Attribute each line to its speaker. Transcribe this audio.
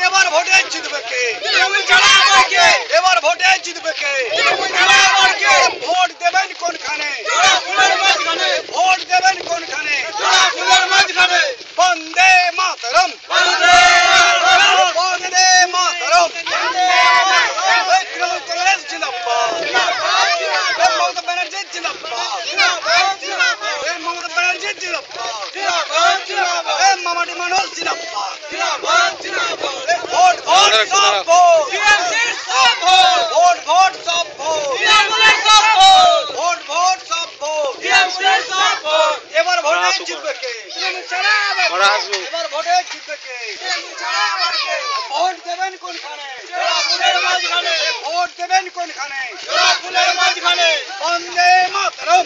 Speaker 1: এবার ভোটে জিতবে কে? এবার ভোটে জিতবে কে? ভোট দেবেন কোনখানে? ভোট দেবেন কোনখানে? বন্দে মাতরম, বন্দে মাতরম। তৃণমূল কংগ্রেস জিন্দাবাদ, মমতা ব্যানার্জি জিন্দাবাদ, মমতা ব্যানার্জি জিন্দাবাদ, মামাটি মানুষ জিন্দাবাদ। ভোট ভোট সব ভোট, ভোট ভোট সব ভোট, ভোট ভোট সব ভোট। এবার ভোটে জিতবে কে? এবার ভোটে জিতবে কে? ভোট দেবেন কোনখানে? ভোট দেবেন কোনখানে? বন্দে মাতরম,